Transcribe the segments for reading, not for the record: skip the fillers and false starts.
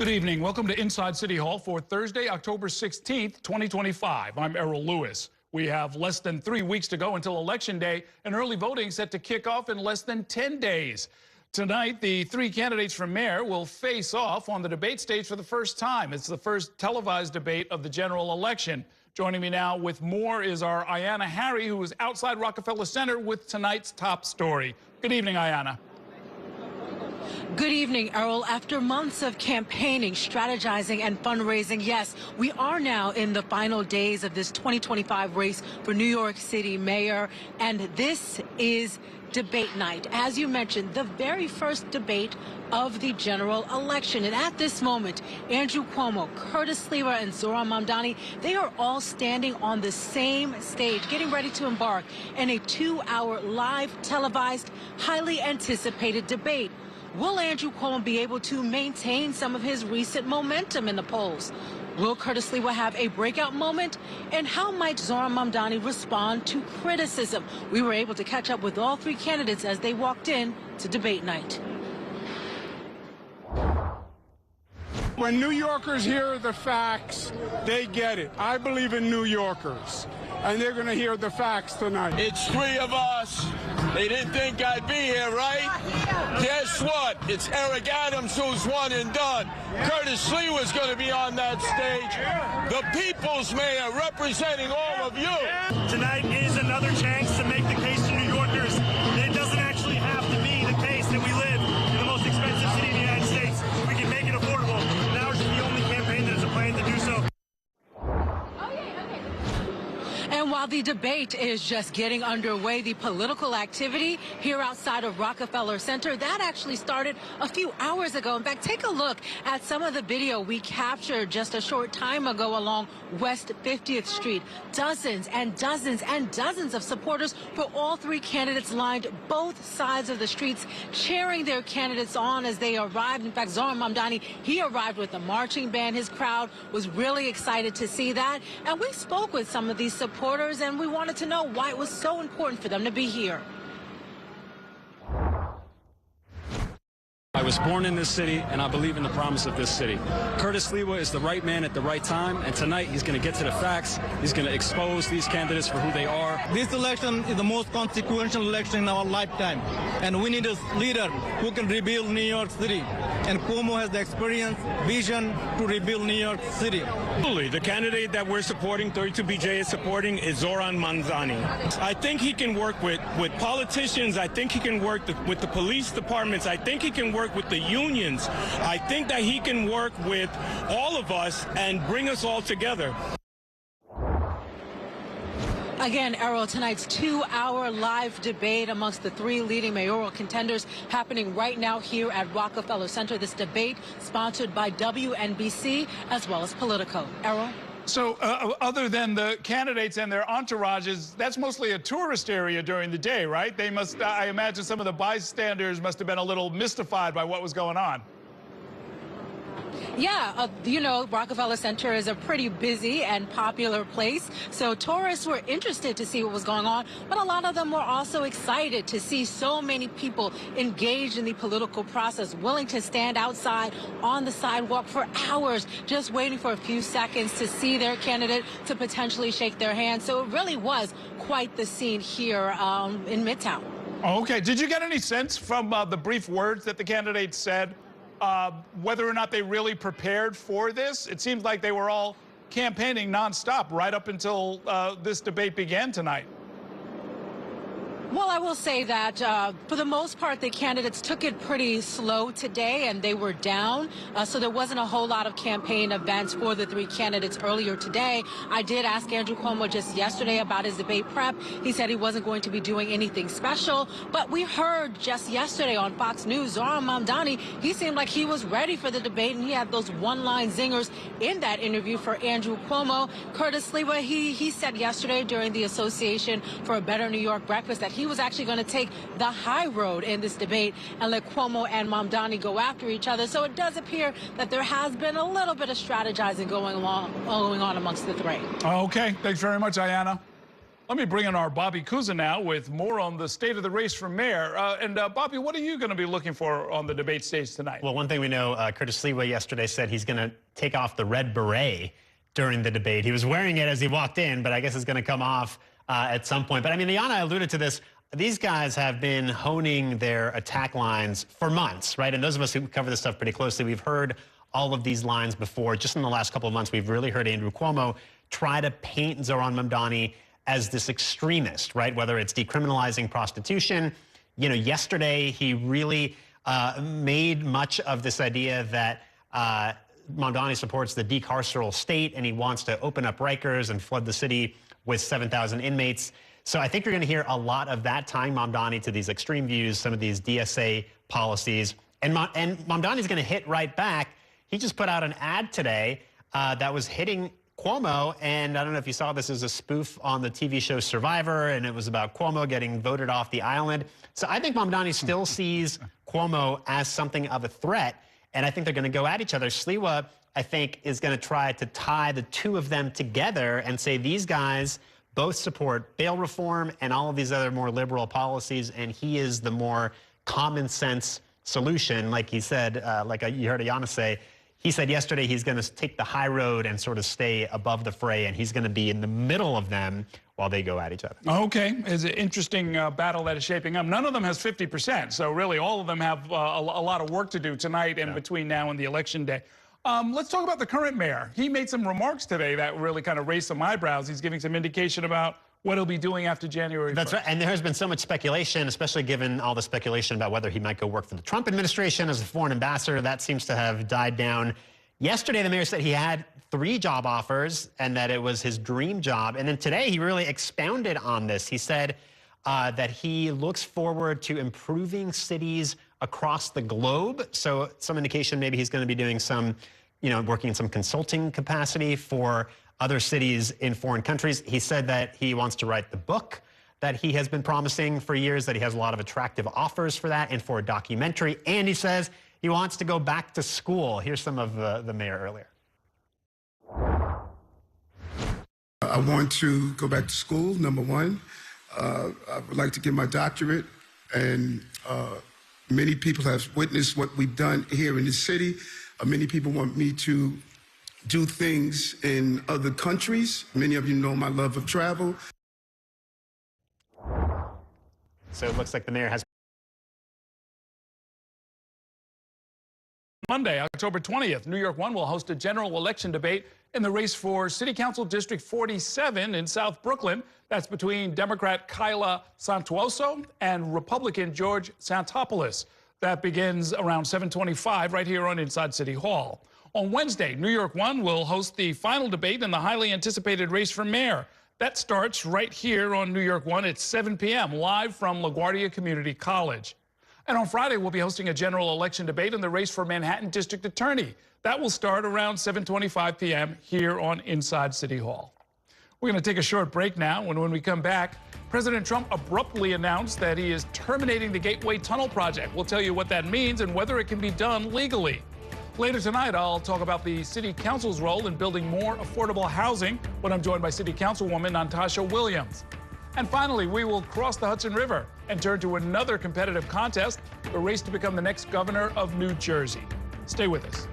Good evening. Welcome to Inside City Hall for Thursday, October 16th, 2025. I'm Errol Lewis. We have less than 3 weeks to go until Election Day, and early voting set to kick off in less than 10 days. Tonight, the three candidates for mayor will face off on the debate stage for the first time. It's the first televised debate of the general election. Joining me now with more is our Ayanna Harry, who is outside Rockefeller Center with tonight's top story. Good evening, Ayanna. Good evening, Errol. After months of campaigning, strategizing, and fundraising, yes, we are now in the final days of this 2025 race for New York City mayor, and this is debate night. As you mentioned, the very first debate of the general election. And at this moment, Andrew Cuomo, Curtis Sliwa, and Zohran Mamdani, they are all standing on the same stage, getting ready to embark in a 2-hour live, televised, highly anticipated debate. Will Andrew Cuomo be able to maintain some of his recent momentum in the polls? Will Curtis Sliwa have a breakout moment? And how might Zohran Mamdani respond to criticism? We were able to catch up with all three candidates as they walked in to debate night. When New Yorkers hear the facts, they get it. I believe in New Yorkers, and they're going to hear the facts tonight. It's three of us. They didn't think I'd be here, right? Guess what? It's Eric Adams who's one and done. Curtis Sliwa is going to be on that stage. The people's mayor representing all of you. Tonight is another chance to make the case to New Yorkers. It doesn't actually have to be the case that we live in the most expensive city in the United States. We can make it affordable. Now is the only campaign that has a plan to do so. And while the debate is just getting underway, the political activity here outside of Rockefeller Center, that actually started a few hours ago. In fact, take a look at some of the video we captured just a short time ago along West 50th Street. Dozens and dozens and dozens of supporters for all three candidates lined both sides of the streets, cheering their candidates on as they arrived. In fact, Zohran Mamdani, he arrived with a marching band. His crowd was really excited to see that. And we spoke with some of these supporters, and we wanted to know why it was so important for them to be here. I was born in this city, and I believe in the promise of this city. Curtis Sliwa is the right man at the right time, and tonight he's going to get to the facts. He's going to expose these candidates for who they are. This election is the most consequential election in our lifetime, and we need a leader who can rebuild New York City. And Cuomo has the experience, vision to rebuild New York City. The candidate that we're supporting, 32BJ is supporting, is Zohran Mamdani. I think he can work with politicians. I think he can work with the police departments. I think he can work with the unions. I think that he can work with all of us and bring us all together. Again, Errol, tonight's 2-hour live debate amongst the three leading mayoral contenders happening right now here at Rockefeller Center. This debate sponsored by WNBC as well as Politico. Errol? So other than the candidates and their entourages, that's mostly a tourist area during the day, right? They must, I imagine some of the bystanders must have been a little mystified by what was going on. Yeah, you know, Rockefeller Center is a pretty busy and popular place, so tourists were interested to see what was going on, but a lot of them were also excited to see so many people engaged in the political process, willing to stand outside on the sidewalk for hours, just waiting for a few seconds to see their candidate, to potentially shake their hand. So it really was quite the scene here in Midtown. Okay. Did you get any sense from the brief words that the candidates said whether or not they really prepared for this? It seems like they were all campaigning nonstop right up until this debate began tonight. Well, I will say that for the most part, the candidates took it pretty slow today, and they were down. So there wasn't a whole lot of campaign events for the three candidates earlier today. I did ask Andrew Cuomo just yesterday about his debate prep. He said he wasn't going to be doing anything special. But we heard just yesterday on Fox News, Zohran Mamdani, he seemed like he was ready for the debate, and he had those one-line zingers in that interview for Andrew Cuomo. Curtis Sliwa, he said yesterday during the Association for a Better New York breakfast that he was actually going to take the high road in this debate and let Cuomo and Mamdani go after each other. So it does appear that there has been a little bit of strategizing going on amongst the three. Okay. Thanks very much, Ayanna. Let me bring in our Bobby Cousin now with more on the state of the race for mayor. Bobby, what are you going to be looking for on the debate stage tonight? Well, one thing we know, Curtis Sliwa yesterday said he's going to take off the red beret during the debate. He was wearing it as he walked in, but I guess it's going to come off at some point. But I mean, Liana alluded to this. These guys have been honing their attack lines for months, right? And those of us who cover this stuff pretty closely, we've heard all of these lines before. Just in the last couple of months, we've really heard Andrew Cuomo try to paint Zohran Mamdani as this extremist, right? Whether it's decriminalizing prostitution. You know, yesterday he really made much of this idea that Mamdani supports the decarceral state and he wants to open up Rikers and flood the city with 7,000 inmates. So I think you're going to hear a lot of that tying Mamdani to these extreme views, some of these DSA policies. And Mamdani's going to hit right back. He just put out an ad today that was hitting Cuomo, and I don't know if you saw this as a spoof on the TV show Survivor, and it was about Cuomo getting voted off the island. So I think Mamdani still sees Cuomo as something of a threat, and I think they're going to go at each other. Sliwa, I think, is going to try to tie the two of them together and say these guys both support bail reform and all of these other more liberal policies, and he is the more common sense solution. Like he said, you heard Ayana say, he said yesterday he's going to take the high road and sort of stay above the fray, and he's going to be in the middle of them while they go at each other. Okay. It's an interesting battle that is shaping up. None of them has 50%, so really all of them have a lot of work to do tonight and between now and the election day. Let's talk about the current mayor. He made some remarks today that really kind of raised some eyebrows. He's giving some indication about what he'll be doing after January 1st. That's right, and there has been so much speculation, especially given all the speculation about whether he might go work for the Trump administration as a foreign ambassador. That seems to have died down. Yesterday, the mayor said he had 3 job offers and that it was his dream job. And then today, he really expounded on this. He said that he looks forward to improving cities across the globe. So some indication maybe he's going to be doing some, working in some consulting capacity for other cities in foreign countries. He said that he wants to write the book that he has been promising for years, that he has a lot of attractive offers for that and for a documentary. And he says he wants to go back to school. Here's some of the mayor earlier. I want to go back to school, number one. I would like to get my doctorate, and many people have witnessed what we've done here in this city. Many people want me to do things in other countries. Many of you know my love of travel. So it looks like the mayor has Monday, October 20th, New York 1 will host a general election debate in the race for City Council District 47 in South Brooklyn. That's between Democrat Kyla Santuoso and Republican George Santopoulos. That begins around 7:25 right here on Inside City Hall. On Wednesday, New York 1 will host the final debate in the highly anticipated race for mayor. That starts right here on New York 1 at 7 p.m. live from LaGuardia Community College. And on Friday, we'll be hosting a general election debate in the race for Manhattan District Attorney. That will start around 7:25 p.m. here on Inside City Hall. We're going to take a short break now, and when we come back, President Trump abruptly announced that he is terminating the Gateway Tunnel project. We'll tell you what that means and whether it can be done legally. Later tonight, I'll talk about the City Council's role in building more affordable housing when I'm joined by City Councilwoman Natasha Williams. And finally, we will cross the Hudson River and turn to another competitive contest, the race to become the next governor of New Jersey. Stay with us.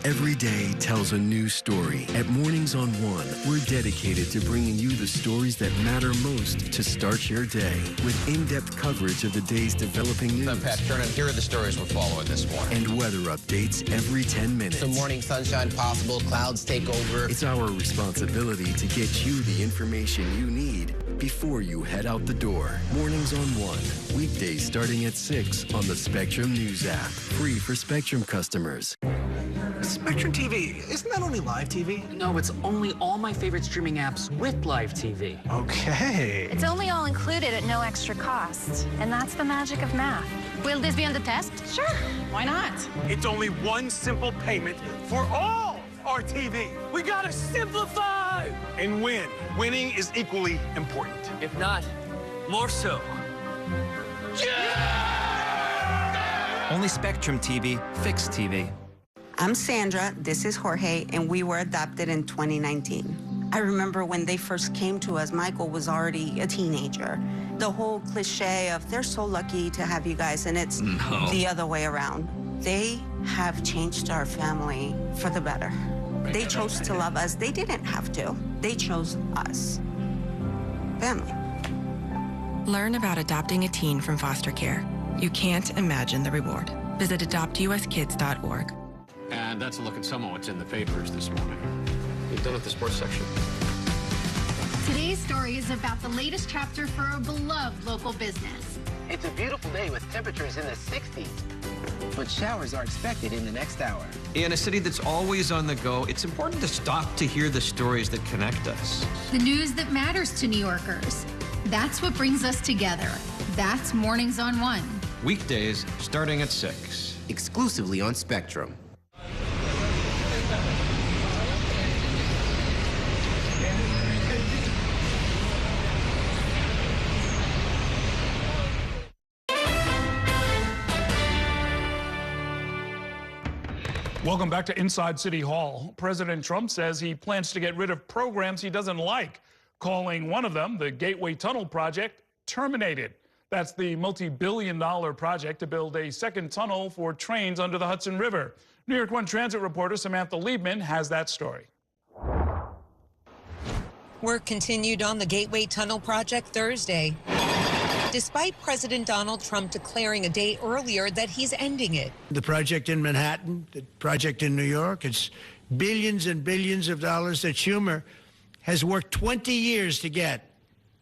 Every day tells a new story. At Mornings on One, we're dedicated to bringing you the stories that matter most to start your day with in-depth coverage of the day's developing news. I'm Pat Kernan. Here are the stories we're following this morning. And weather updates every 10 minutes. Some morning sunshine possible, clouds take over. It's our responsibility to get you the information you need before you head out the door. Mornings on One, weekdays starting at 6 on the Spectrum News app. Free for Spectrum customers. Spectrum TV, isn't that only live TV? No, it's only all my favorite streaming apps with live TV. Okay. It's only all included at no extra cost. And that's the magic of math. Will this be on the test? Sure. Why not? It's only one simple payment for all our TV. We gotta simplify! drive and win. Winning is equally important. If not, more so. Only Spectrum TV, fixed TV. I'm Sandra, this is Jorge, and we were adopted in 2019. I remember when they first came to us, Michael was already a teenager. The whole cliche of they're so lucky to have you guys, and it's the other way around. They have changed our family for the better. They chose to love us. They didn't have to. They chose us. Family. Learn about adopting a teen from foster care. You can't imagine the reward. Visit adoptuskids.org. And that's a look at some of what's in the papers this morning. You've done with the sports section. Today's story is about the latest chapter for a beloved local business. It's a beautiful day with temperatures in the 60s, but showers are expected in the next hour. In a city that's always on the go, it's important to stop to hear the stories that connect us. The news that matters to New Yorkers. That's what brings us together. That's Mornings on One. Weekdays starting at 6. Exclusively on Spectrum. Welcome back to Inside City Hall. President Trump says he plans to get rid of programs he doesn't like, calling one of them, the Gateway Tunnel Project, terminated. That's the multi-billion-dollar project to build a second tunnel for trains under the Hudson River. New York One Transit reporter Samantha Liebman has that story. Work continued on the Gateway Tunnel project Thursday, despite President Donald Trump declaring a day earlier that he's ending it. The project in Manhattan, the project in New York, it's billions and billions of dollars that Schumer has worked 20 years to get.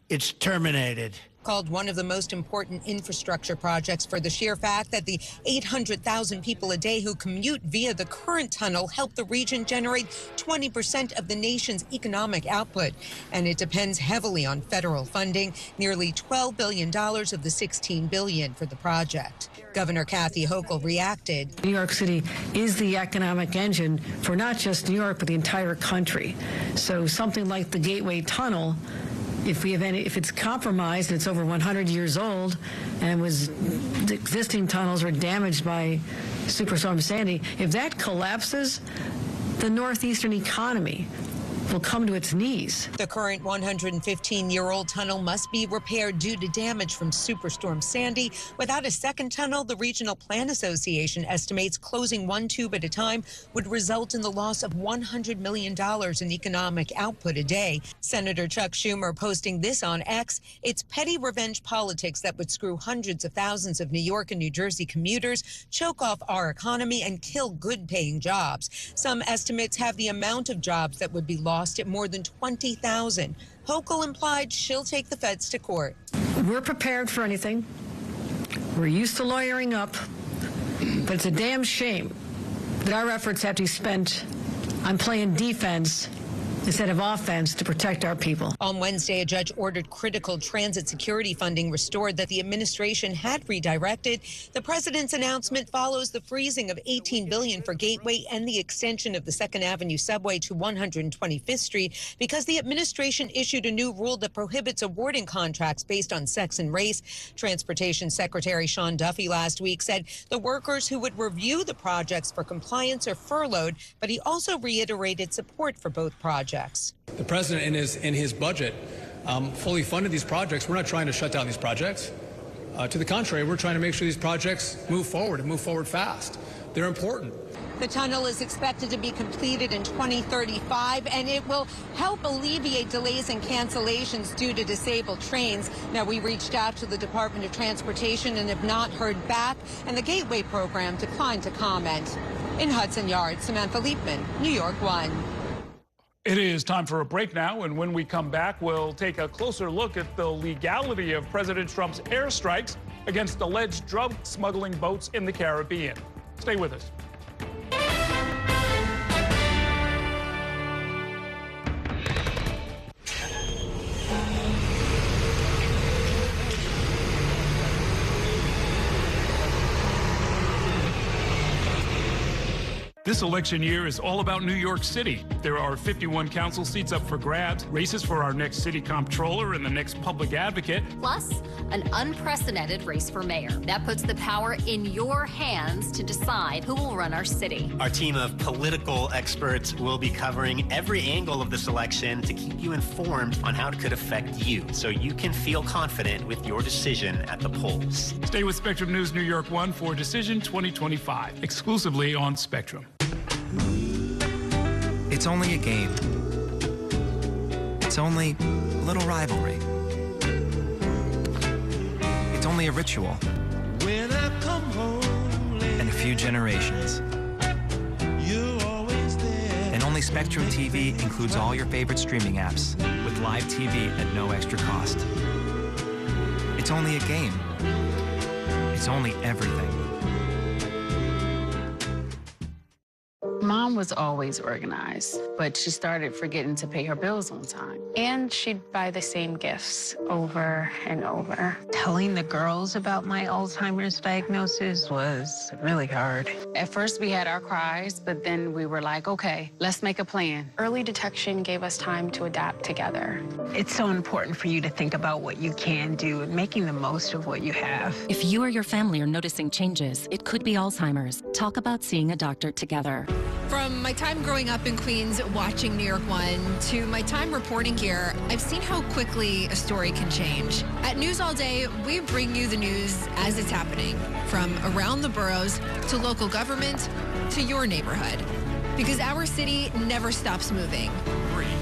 It's terminated. Called one of the most important infrastructure projects for the sheer fact that the 800,000 people a day who commute via the current tunnel help the region generate 20% of the nation's economic output. And it depends heavily on federal funding, nearly $12 billion of the $16 billion for the project. Governor Kathy Hochul reacted. New York City is the economic engine for not just New York, but the entire country. So something like the Gateway Tunnel, if it's compromised and it's over 100 years old and the existing tunnels were damaged by Superstorm Sandy, if that collapses, the northeastern economy will come to its knees. The current 115-year-old tunnel must be repaired due to damage from Superstorm Sandy. Without a second tunnel, the Regional Plan Association estimates closing one tube at a time would result in the loss of $100 million in economic output a day. Senator Chuck Schumer posting this on X. It's petty revenge politics that would screw hundreds of thousands of New York and New Jersey commuters, choke off our economy, and kill good-paying jobs. Some estimates have the amount of jobs that would be lost at more than 20,000. Hochul implied she'll take the feds to court. We're prepared for anything. We're used to lawyering up, but it's a damn shame that our efforts have to be spent on playing defense instead of offense to protect our people. On Wednesday, a judge ordered critical transit security funding restored that the administration had redirected. The president's announcement follows the freezing of $18 billion for Gateway and the extension of the 2nd Avenue subway to 125th Street because the administration issued a new rule that prohibits awarding contracts based on sex and race. Transportation Secretary Sean Duffy last week said the workers who would review the projects for compliance are furloughed, but he also reiterated support for both projects. The president in his budget fully funded these projects. We're not trying to shut down these projects. To the contrary, we're trying to make sure these projects move forward and move forward fast. They're important. The tunnel is expected to be completed in 2035, and it will help alleviate delays and cancellations due to disabled trains. Now, we reached out to the Department of Transportation and have not heard back, and the Gateway program declined to comment. In Hudson Yards, Samantha Liebman, New York One. It is time for a break now, and when we come back, we'll take a closer look at the legality of President Trump's airstrikes against alleged drug smuggling boats in the Caribbean. Stay with us. This election year is all about New York City. There are 51 council seats up for grabs, races for our next city comptroller and the next public advocate. Plus, an unprecedented race for mayor. That puts the power in your hands to decide who will run our city. Our team of political experts will be covering every angle of this election to keep you informed on how it could affect you, so you can feel confident with your decision at the polls. Stay with Spectrum News New York 1 for Decision 2025, exclusively on Spectrum. It's only a game. It's only a little rivalry. It's only a ritual. When I come home late, and a few generations. you're always there. And only Spectrum TV includes all your favorite streaming apps with live TV at no extra cost. It's only a game. It's only everything. Mom was always organized, but she started forgetting to pay her bills on time. And she'd buy the same gifts over and over. Telling the girls about my Alzheimer's diagnosis was really hard. At first, we had our cries, but then we were like, okay, let's make a plan. Early detection gave us time to adapt together. It's so important for you to think about what you can do and making the most of what you have. If you or your family are noticing changes, it could be Alzheimer's. Talk about seeing a doctor together. From my time growing up in Queens watching New York 1 to my time reporting here, I've seen how quickly a story can change. At News All Day, we bring you the news as it's happening, from around the boroughs to local government to your neighborhood. Because our city never stops moving. 3, 2, 1.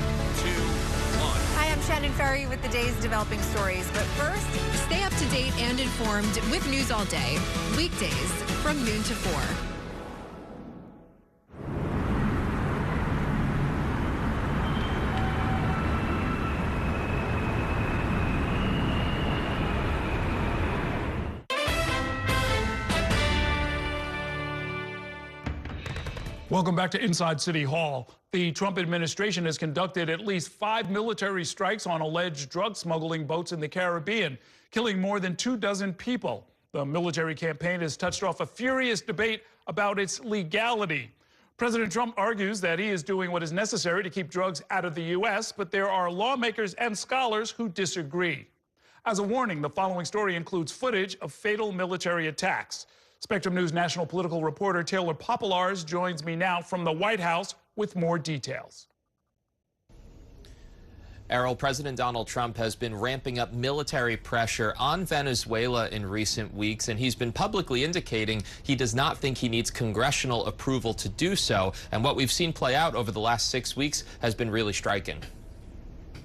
Hi, I'm Shannon Ferry with the day's developing stories. But first, Stay up to date and informed with News All Day, weekdays from noon to 4. Welcome back to Inside City Hall. The Trump administration has conducted at least 5 military strikes on alleged drug smuggling boats in the Caribbean, killing more than 24 people. The military campaign has touched off a furious debate about its legality. President Trump argues that he is doing what is necessary to keep drugs out of the U.S., but there are lawmakers and scholars who disagree. As a warning, the following story includes footage of fatal military attacks. Spectrum News national political reporter Taylor Popolars joins me now from the White House with more details. Errol, President Donald Trump has been ramping up military pressure on Venezuela in recent weeks, and he's been publicly indicating he does not think he needs congressional approval to do so. And what we've seen play out over the last 6 weeks has been really striking.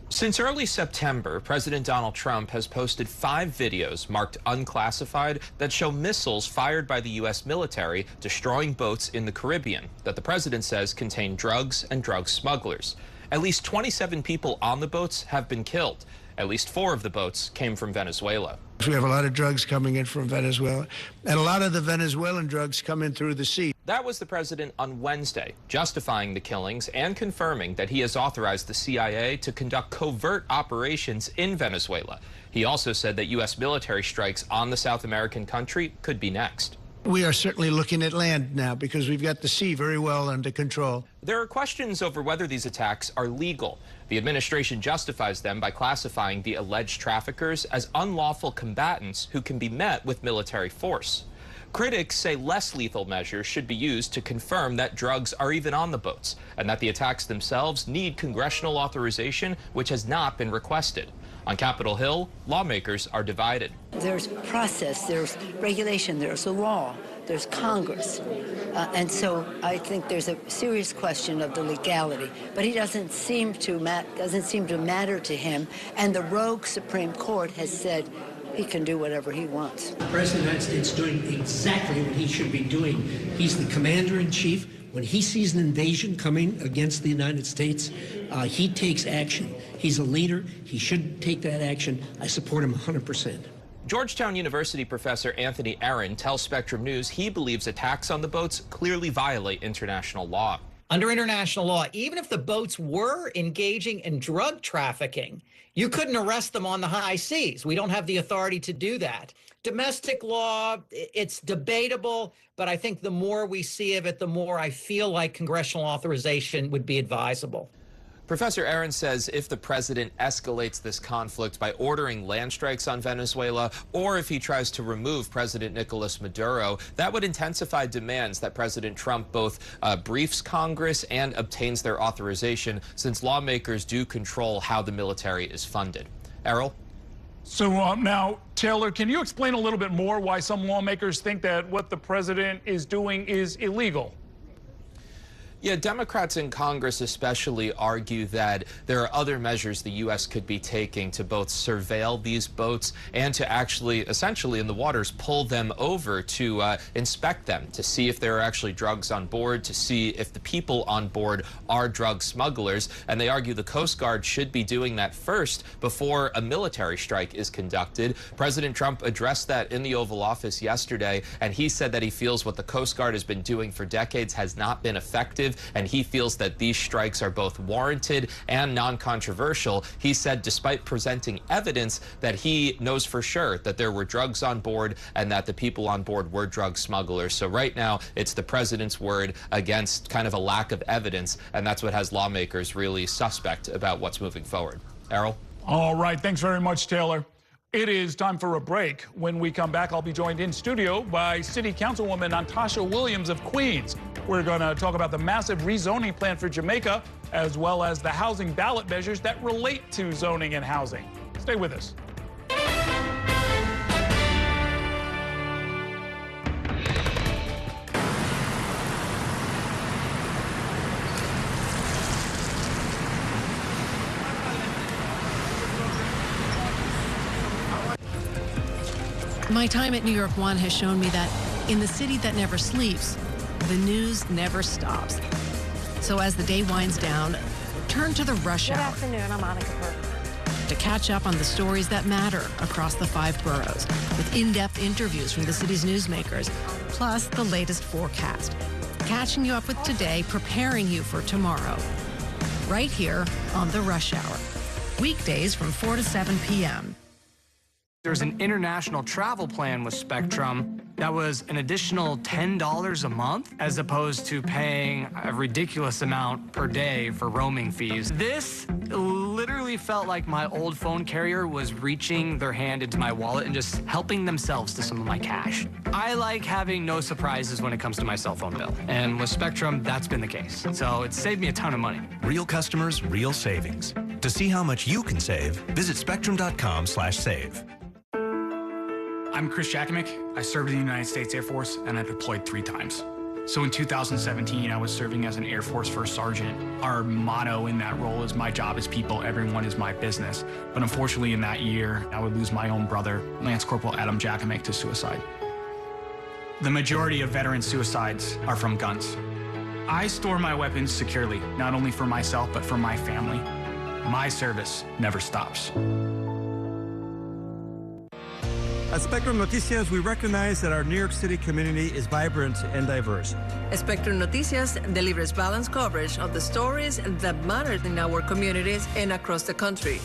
Since early September, President Donald Trump has posted 5 videos marked unclassified that show missiles fired by the U.S. military destroying boats in the Caribbean that the president says contain drugs and drug smugglers. At least 27 people on the boats have been killed. At least 4 of the boats came from Venezuela. We have a lot of drugs coming in from Venezuela, and a lot of the Venezuelan drugs come in through the sea. That was the president on Wednesday, justifying the killings and confirming that he has authorized the CIA to conduct covert operations in Venezuela. He also said that U.S. military strikes on the South American country could be next. We are certainly looking at land now because we've got the sea very well under control. There are questions over whether these attacks are legal. The administration justifies them by classifying the alleged traffickers as unlawful combatants who can be met with military force. Critics say less lethal measures should be used to confirm that drugs are even on the boats, and that the attacks themselves need congressional authorization, which has not been requested. On Capitol Hill, lawmakers are divided. There's process, there's regulation, there's a law, there's Congress. And so I think there's a serious question of the legality. But he doesn't seem to matter to him. And the rogue Supreme Court has said he can do whatever he wants. The President of the United States is doing exactly what he should be doing. He's the commander-in-chief. When he sees an invasion coming against the United States, he takes action. He's a leader. He should take that action. I support him 100%. Georgetown University professor Anthony Aaron tells Spectrum News he believes attacks on the boats clearly violate international law. Under international law, even if the boats were engaging in drug trafficking, you couldn't arrest them on the high seas. We don't have the authority to do that. Domestic law, it's debatable, but I think the more we see of it, the more I feel like congressional authorization would be advisable. Professor Aaron says if the president escalates this conflict by ordering land strikes on Venezuela, or if he tries to remove President Nicolas Maduro, that would intensify demands that President Trump both briefs Congress and obtains their authorization, since lawmakers do control how the military is funded. Errol? So now, Taylor, can you explain a little bit more why some lawmakers think that what the president is doing is illegal? Yeah, Democrats in Congress especially argue that there are other measures the U.S. could be taking to both surveil these boats and to actually, essentially in the waters, pull them over to inspect them, to see if there are actually drugs on board, to see if the people on board are drug smugglers. And they argue the Coast Guard should be doing that first before a military strike is conducted. President Trump addressed that in the Oval Office yesterday, and he said that he feels what the Coast Guard has been doing for decades has not been effective, and he feels that these strikes are both warranted and non-controversial. He said, despite presenting evidence, that he knows for sure that there were drugs on board and that the people on board were drug smugglers. So right now, it's the president's word against kind of a lack of evidence, and that's what has lawmakers really suspect about what's moving forward. Errol? All right. Thanks very much, Taylor. It is time for a break. When we come back, I'll be joined in studio by City Councilwoman Natasha Williams of Queens. We're going to talk about the massive rezoning plan for Jamaica, as well as the housing ballot measures that relate to zoning and housing. Stay with us. My time at New York One has shown me that in the city that never sleeps, the news never stops. So as the day winds down, turn to the rush hour. Good afternoon, I'm Monica Burke. To catch up on the stories that matter across the 5 boroughs, with in-depth interviews from the city's newsmakers, plus the latest forecast. Catching you up with today, preparing you for tomorrow. Right here on the Rush Hour. Weekdays from 4 to 7 p.m. There's an international travel plan with Spectrum that was an additional $10 a month, as opposed to paying a ridiculous amount per day for roaming fees. This literally felt like my old phone carrier was reaching their hand into my wallet and just helping themselves to some of my cash. I like having no surprises when it comes to my cell phone bill. And with Spectrum, that's been the case. So it's saved me a ton of money. Real customers, real savings. To see how much you can save, visit spectrum.com/save. I'm Chris Jakovic. I served in the United States Air Force, and I deployed 3 times. So in 2017, I was serving as an Air Force First Sergeant. Our motto in that role is, my job is people, everyone is my business. But unfortunately in that year, I would lose my own brother, Lance Corporal Adam Jakovic, to suicide. The majority of veteran suicides are from guns. I store my weapons securely, not only for myself, but for my family. My service never stops. At Spectrum Noticias, we recognize that our New York City community is vibrant and diverse. Spectrum Noticias delivers balanced coverage of the stories that matter in our communities and across the country.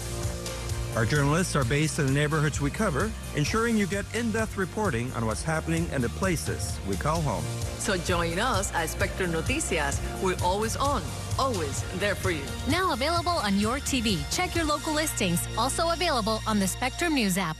Our journalists are based in the neighborhoods we cover, ensuring you get in-depth reporting on what's happening in the places we call home. So join us at Spectrum Noticias. We're always on, always there for you. Now available on your TV. Check your local listings. Also available on the Spectrum News app.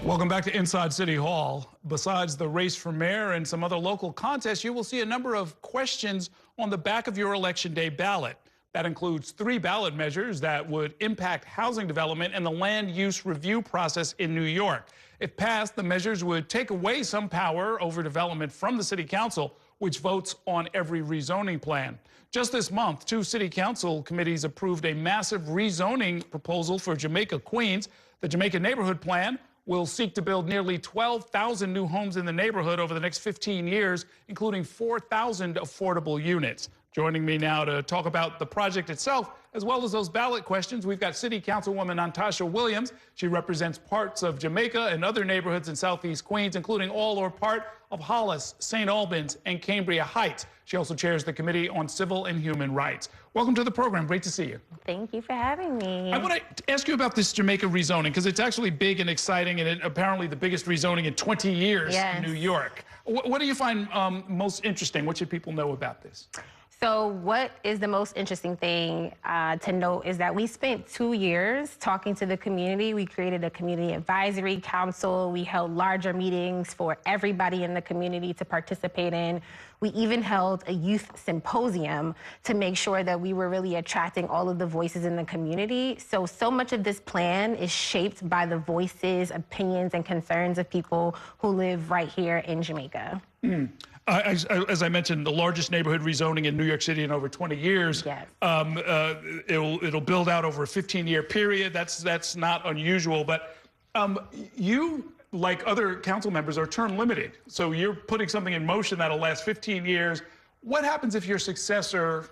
Welcome back to Inside City Hall. Besides the race for mayor and some other local contests, you will see a number of questions on the back of your Election Day ballot. That includes 3 ballot measures that would impact housing development and the land use review process in New York. If passed, the measures would take away some power over development from the City Council, which votes on every rezoning plan. Just this month, 2 City Council committees approved a massive rezoning proposal for Jamaica, Queens. The Jamaica Neighborhood Plan will seek to build nearly 12,000 new homes in the neighborhood over the next 15 years, including 4,000 affordable units. Joining me now to talk about the project itself, as well as those ballot questions, we've got City Councilwoman Natasha Williams. She represents parts of Jamaica and other neighborhoods in Southeast Queens, including all or part of Hollis, St. Albans, and Cambria Heights. She also chairs the Committee on Civil and Human Rights. Welcome to the program. Great to see you. Thank you for having me. I want to ask you about this Jamaica rezoning, because it's actually big and exciting, and apparently the biggest rezoning in 20 years in New York. What do you find most interesting? What should people know about this? So what is the most interesting thing to note is that we spent 2 years talking to the community. We created a community advisory council. We held larger meetings for everybody in the community to participate in. We even held a youth symposium to make sure that we were really attracting all of the voices in the community. So much of this plan is shaped by the voices, opinions, and concerns of people who live right here in Jamaica. As I mentioned, the largest neighborhood rezoning in New York City in over 20 years. Yes. It'll build out over a 15-year period. That's not unusual. But you, like other council members, are term limited. So you're putting something in motion that'll last 15 years. What happens if your successor?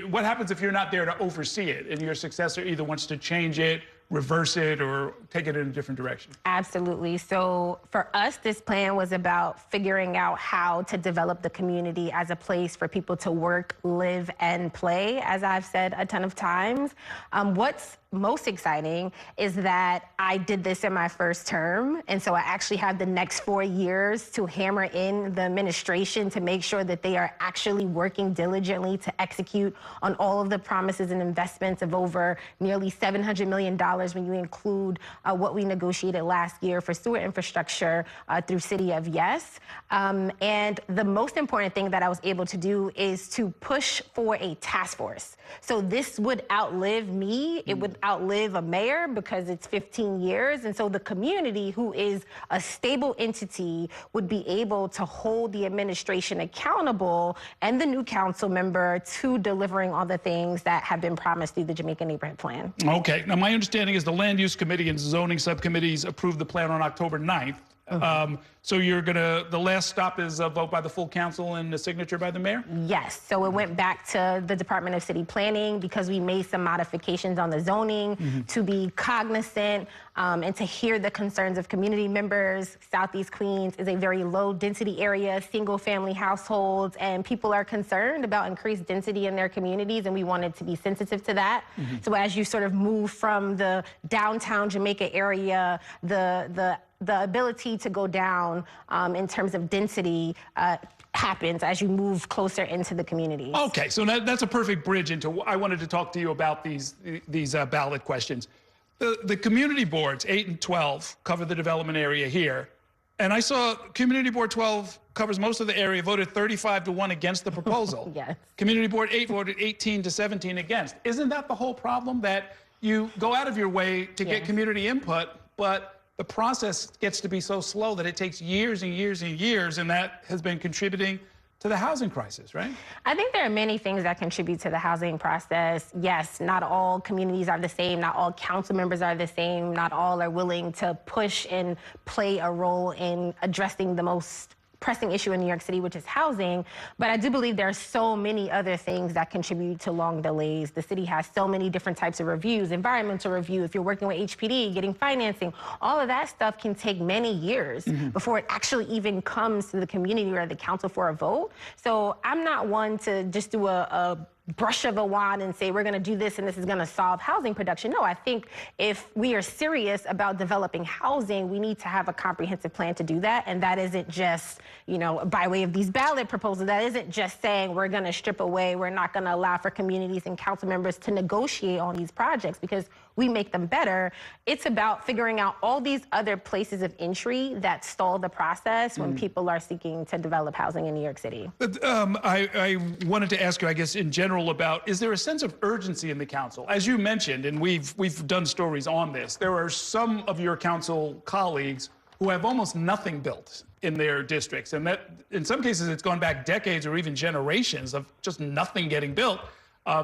What happens if you're not there to oversee it, and your successor either wants to change it, reverse it, or take it in a different direction? Absolutely. So for us, this plan was about figuring out how to develop the community as a place for people to work, live, and play, as I've said a ton of times. What's most exciting is that I did this in my first term, and so I actually have the next 4 years to hammer in the administration to make sure that they are actually working diligently to execute on all of the promises and investments of over nearly $700 million when you include what we negotiated last year for sewer infrastructure through City of Yes. And the most important thing that I was able to do is to push for a task force. So this would outlive me. It would outlive a mayor because it's 15 years. And so the community, who is a stable entity, would be able to hold the administration accountable and the new council member to delivering all the things that have been promised through the Jamaica Neighborhood Plan. Okay. Now, my understanding is the Land Use Committee and Zoning Subcommittees approved the plan on October 9th. So the last stop is a vote by the full council and a signature by the mayor? Yes. So it went back to the Department of City Planning because we made some modifications on the zoning to be cognizant and to hear the concerns of community members. Southeast Queens is a very low density area, single family households, and people are concerned about increased density in their communities, and we wanted to be sensitive to that. So as you sort of move from the downtown Jamaica area, the ability to go down in terms of density happens as you move closer into the community. Okay, so that's a perfect bridge into, I wanted to talk to you about these ballot questions. The community boards, 8 and 12, cover the development area here. And I saw Community Board 12 covers most of the area, voted 35-1 against the proposal. Yes. Community Board 8 voted 18-17 against. Isn't that the whole problem, that you go out of your way to get community input, but the process gets to be so slow that it takes years and years and years, and that has been contributing to the housing crisis, right? I think there are many things that contribute to the housing process. Yes, not all communities are the same. Not all council members are the same. Not all are willing to push and play a role in addressing the most pressing issue in New York City, which is housing. But I do believe there are so many other things that contribute to long delays. The city has so many different types of reviews, environmental review, if you're working with HPD, getting financing, all of that stuff can take many years before it actually even comes to the community or the council for a vote. So I'm not one to just do a brush of a wand and say, we're going to do this and this is going to solve housing production. No, I think if we are serious about developing housing, we need to have a comprehensive plan to do that. And that isn't just, you know, by way of these ballot proposals, that isn't just saying we're going to strip away, we're not going to allow for communities and council members to negotiate on these projects because we make them better. It's about figuring out all these other places of entry that stall the process when people are seeking to develop housing in New York City. I wanted to ask you, I guess, in general about, is there a sense of urgency in the council? As you mentioned, and we've done stories on this, there are some of your council colleagues who have almost nothing built in their districts. And that, in some cases, it's gone back decades or even generations of just nothing getting built.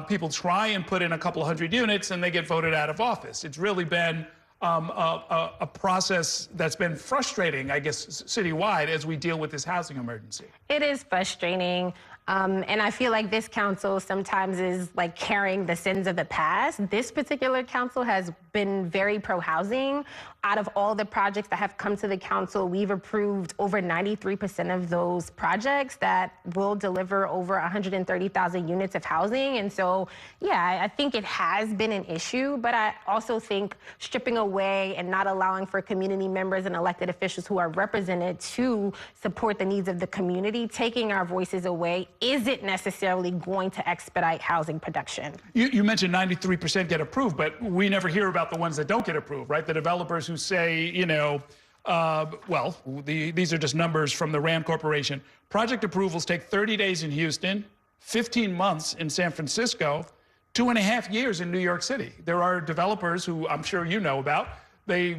People try and put in a couple of hundred units and they get voted out of office. It's really been a process that's been frustrating, I guess, citywide as we deal with this housing emergency. It is frustrating. And I feel like this council sometimes is like carrying the sins of the past. This particular council has been very pro-housing. Out of all the projects that have come to the council, we've approved over 93% of those projects that will deliver over 130,000 units of housing. And so, yeah, I think it has been an issue, but I also think stripping away and not allowing for community members and elected officials who are represented to support the needs of the community, taking our voices away, isn't necessarily going to expedite housing production. You mentioned 93% get approved, but we never hear about the ones that don't get approved, right? The developers who say, you know, these are just numbers from the Ram Corporation. Project approvals take 30 days in Houston, 15 months in San Francisco, 2.5 years in New York City. There are developers who I'm sure you know about. They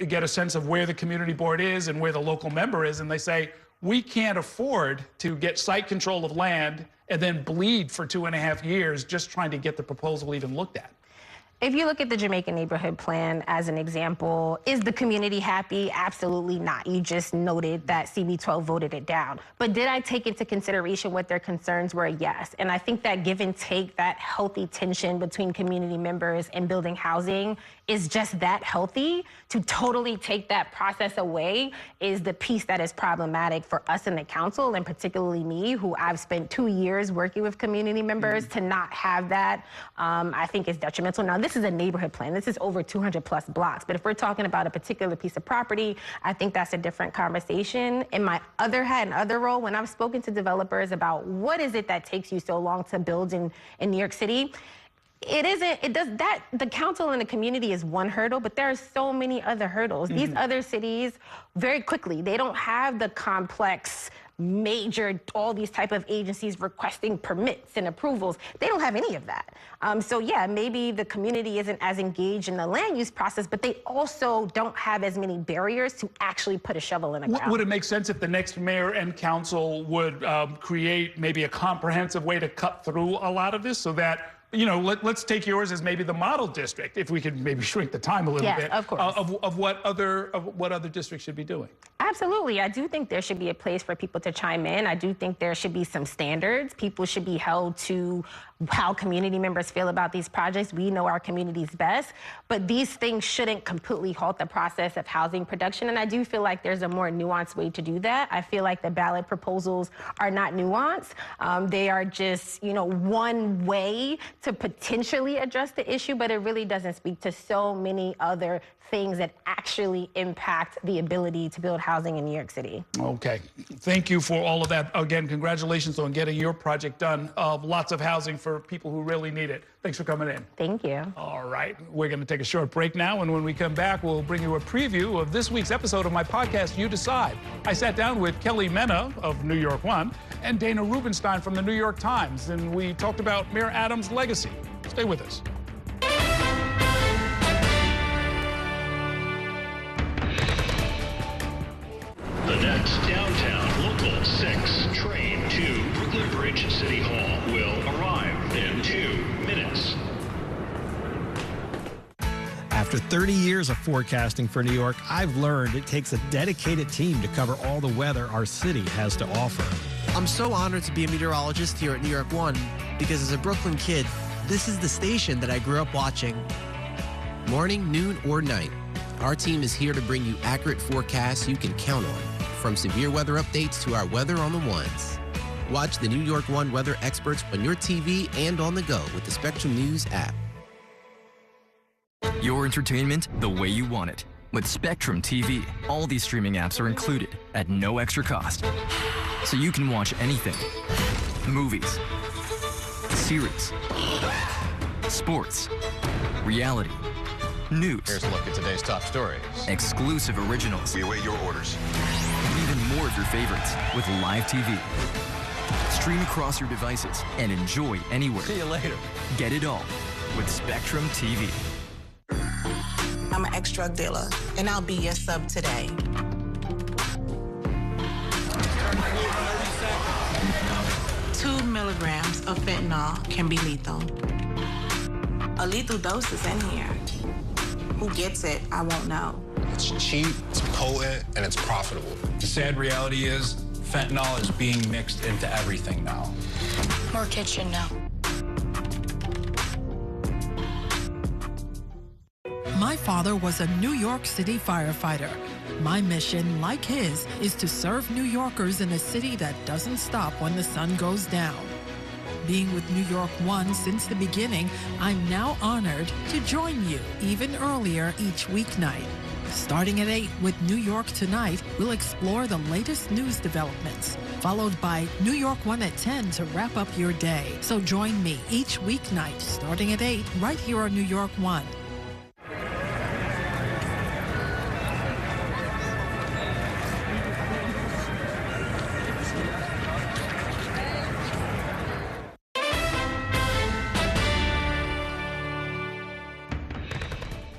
get a sense of where the community board is and where the local member is, and they say, we can't afford to get site control of land and then bleed for 2.5 years just trying to get the proposal even looked at. If you look at the Jamaican Neighborhood Plan as an example, is the community happy? Absolutely not. You just noted that CB12 voted it down. But did I take into consideration what their concerns were? Yes. And I think that give and take, that healthy tension between community members and building housing is just that healthy. To totally take that process away is the piece that is problematic for us in the council, and particularly me, who I've spent 2 years working with community members. To not have that, I think is detrimental. Now, this is a neighborhood plan. This is over 200 plus blocks. But if we're talking about a particular piece of property, I think that's a different conversation. In my other hat and other role, when I've spoken to developers about what is it that takes you so long to build in New York City, the council and the community is one hurdle, but there are so many other hurdles. These other cities, very quickly, they don't have the complex, major, all these type of agencies requesting permits and approvals. They don't have any of that. So yeah, maybe the community isn't as engaged in the land use process, but they also don't have as many barriers to actually put a shovel in the ground. Would it make sense if the next mayor and council would create maybe a comprehensive way to cut through a lot of this so that, you know, let's take yours as maybe the model district, if we could maybe shrink the time a little bit, of course, of what other districts should be doing. Absolutely. I do think there should be a place for people to chime in. I do think there should be some standards. People should be held to how community members feel about these projects. We know our communities best, but these things shouldn't completely halt the process of housing production. And I do feel like there's a more nuanced way to do that. I feel like the ballot proposals are not nuanced. They are just, you know, one way to potentially address the issue, but it really doesn't speak to so many other things that actually impact the ability to build housing in New York City. Okay. Thank you for all of that. Again, congratulations on getting your project done. Lots of housing for people who really need it. Thanks for coming in. Thank you. All right. We're going to take a short break now, and when we come back, we'll bring you a preview of this week's episode of my podcast, You Decide. I sat down with Kelly Mena of New York One and Dana Rubenstein from the New York Times, and we talked about Mayor Adams' legacy. Stay with us. The next downtown local 6 train to Brooklyn Bridge City Hall will arrive in 2 minutes. After 30 years of forecasting for New York, I've learned it takes a dedicated team to cover all the weather our city has to offer. I'm so honored to be a meteorologist here at New York One because as a Brooklyn kid, this is the station that I grew up watching. Morning, noon, or night, our team is here to bring you accurate forecasts you can count on, from severe weather updates to our weather on the ones. Watch the New York One weather experts on your TV and on the go with the Spectrum News app. Your entertainment the way you want it. With Spectrum TV, all these streaming apps are included at no extra cost. So you can watch anything. Movies, series, sports, reality, news. Here's a look at today's top stories. Exclusive originals. We await your orders. And even more of your favorites with live TV. Stream across your devices and enjoy anywhere. See you later. Get it all with Spectrum TV. I'm an ex-drug dealer, and I'll be your sub today. Two milligrams of fentanyl can be lethal. A lethal dose is in here. who gets it, I won't know. It's cheap, it's potent, and it's profitable. The sad reality is fentanyl is being mixed into everything now. More kitchen now. My father was a New York City firefighter. My mission, like his, is to serve New Yorkers in a city that doesn't stop when the sun goes down. Being with New York One since the beginning, I'm now honored to join you even earlier each weeknight. Starting at 8 with New York Tonight, we'll explore the latest news developments, followed by New York One at 10 to wrap up your day. So join me each weeknight starting at 8 right here on New York One.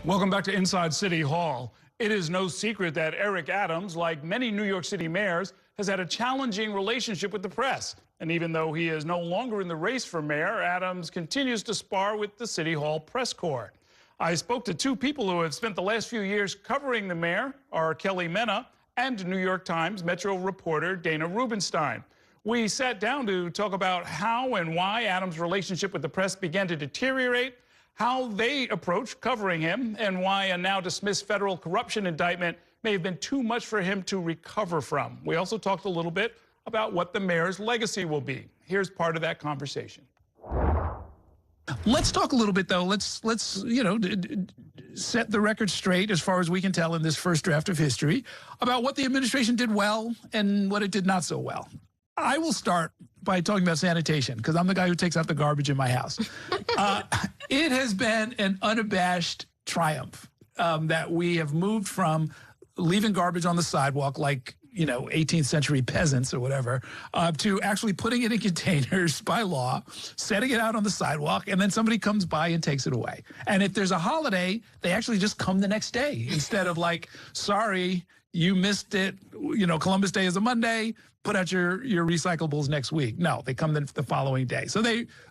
Welcome back to Inside City Hall. It is no secret that Eric Adams, like many New York City mayors, has had a challenging relationship with the press. And even though he is no longer in the race for mayor, Adams continues to spar with the City Hall press corps. I spoke to two people who have spent the last few years covering the mayor, are Kelly Mena and New York Times Metro reporter Dana Rubenstein. We sat down to talk about how and why Adams' relationship with the press began to deteriorate, how they approach covering him, and why a now dismissed federal corruption indictment may have been too much for him to recover from. We also talked a little bit about what the mayor's legacy will be. Here's part of that conversation. Let's talk a little bit, though. Let's set the record straight, as far as we can tell in this first draft of history, about what the administration did well and what it did not so well. I will start by talking about sanitation, because I'm the guy who takes out the garbage in my house. It has been an unabashed triumph that we have moved from leaving garbage on the sidewalk like, 18th century peasants or whatever, to actually putting it in containers by law, setting it out on the sidewalk, and then somebody comes by and takes it away. And if there's a holiday, they actually just come the next day instead of like, sorry, you missed it, Columbus Day is a Monday, put out your recyclables next week. No, they come the following day. So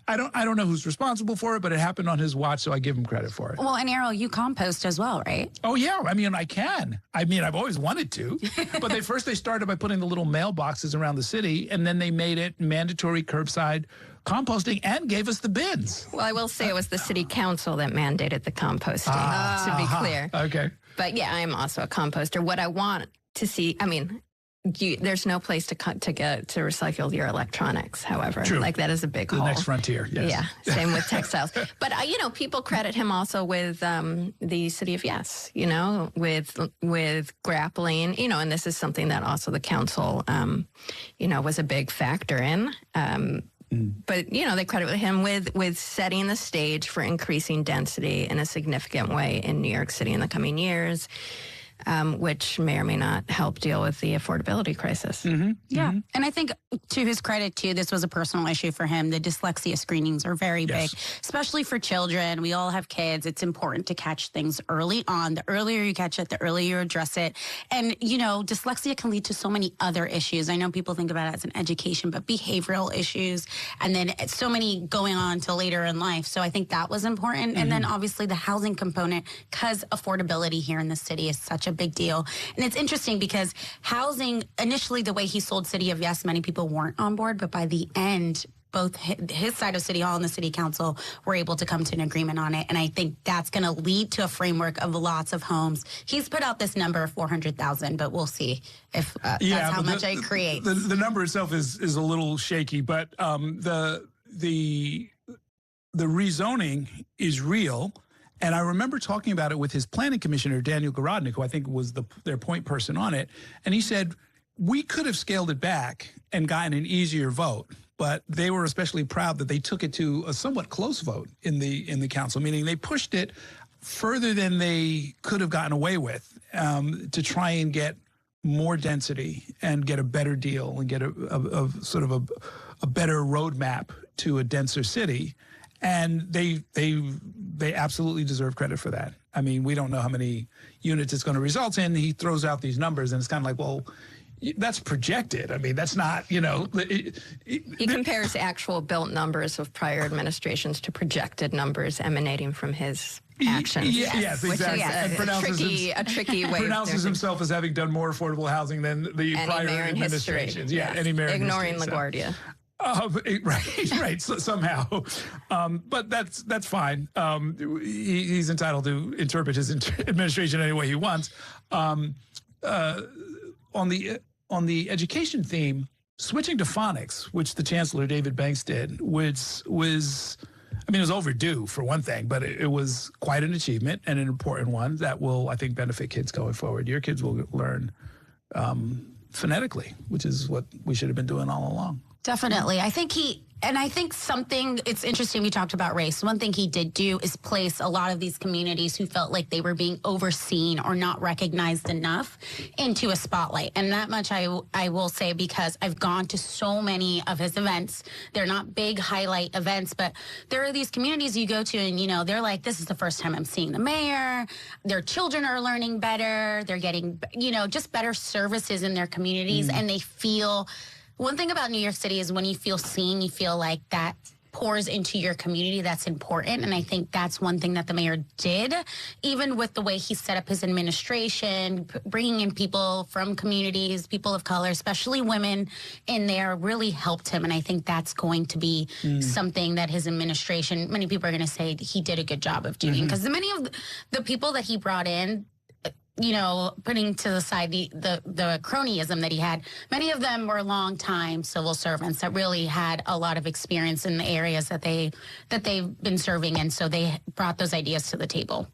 I don't know who's responsible for it, but it happened on his watch, so I give him credit for it. Well, and Errol, you compost as well, right? Oh yeah, I can. I've always wanted to, but they started by putting the little mailboxes around the city, and then they made it mandatory curbside composting and gave us the bins. Well, I will say it was the city council that mandated the composting, to be clear. Okay. But yeah, I am also a composter. What I want to see, there's no place to recycle your electronics, howewer. True. Like, that is a big hole. The next frontier, yes. Yeah, same with textiles. But, people credit him also with the city of yes, with grappling, and this is something that also the council, was a big factor in. But, they credit him with setting the stage for increasing density in a significant way in New York City in the coming years. Which may or may not help deal with the affordability crisis. Mm-hmm. Yeah. Mm-hmm. And I think, to his credit, too, this was a personal issue for him. The dyslexia screenings are very big, especially for children. We all have kids. It's important to catch things early on. The earlier you catch it, the earlier you address it. And, dyslexia can lead to so many other issues. I know people think about it as an education, but behavioral issues, and then so many going on till later in life. So I think that was important. Mm-hmm. And then, obviously, the housing component, because affordability here in the city is such a big deal. And it's interesting because housing, initially the way he sold City of Yes, many people weren't on board, but by the end, both his side of City Hall and the City Council were able to come to an agreement on it. And I think that's going to lead to a framework of lots of homes. He's put out this number of 400,000, but we'll see if that's how much it creates. The number itself is a little shaky, but the rezoning is real. And I remember talking about it with his planning commissioner, Daniel Garodnick, who I think was their point person on it. And he said, we could have scaled it back and gotten an easier vote, but they were especially proud that they took it to a somewhat close vote in the council, meaning they pushed it further than they could have gotten away with to try and get more density and get a better deal and get a better roadmap to a denser city. And they absolutely deserve credit for that. We don't know how many units it's going to result in. He throws out these numbers, and it's kind of like, well, that's projected. That's not, He compares actual built numbers of prior administrations to projected numbers emanating from his actions. Yes, exactly. Which is a tricky way. Pronounces himself as having done more affordable housing than the prior administrations. Yeah, any mayor ignoring in history, LaGuardia. Right. Somehow, but that's fine. He's entitled to interpret his administration any way he wants. On the education theme, switching to phonics, which the Chancellor David Banks did, was it was overdue for one thing, but it was quite an achievement and an important one that will, I think, benefit kids going forward. Your kids will learn phonetically, which is what we should have been doing all along. Definitely. I think it's interesting we talked about race. One thing he did do is place a lot of these communities who felt like they were being overseen or not recognized enough into a spotlight. And that much I will say, because I've gone to so many of his events. They're not big highlight events, but there are these communities you go to and, they're like, this is the first time I'm seeing the mayor. Their children are learning better. They're getting, just better services in their communities. And they feel... One thing about New York City is when you feel seen, you feel like that pours into your community. That's important. And I think that's one thing that the mayor did, even with the way he set up his administration, bringing in people from communities, people of color, especially women in there, really helped him. And I think that's going to be something that his administration, many people are going to say he did a good job of doing. Because many of the people that he brought in, putting to the side the cronyism that he had, many of them were long-time civil servants that really had a lot of experience in the areas that they've been serving in. So they brought those ideas to the table.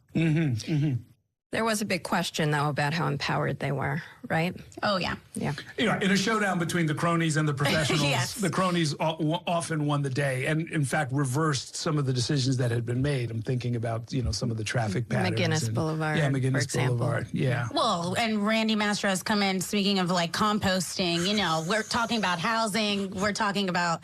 There was a big question, though, about how empowered they were, right? Oh, yeah. Yeah. In a showdown between the cronies and the professionals, Yes. The cronies often won the day and, in fact, reversed some of the decisions that had been made. I'm thinking about, some of the traffic patterns. McGinnis Boulevard, Yeah, McGinnis for example. Boulevard. Yeah. Well, and Randy Mastro has come in, speaking of, composting, we're talking about housing. We're talking about...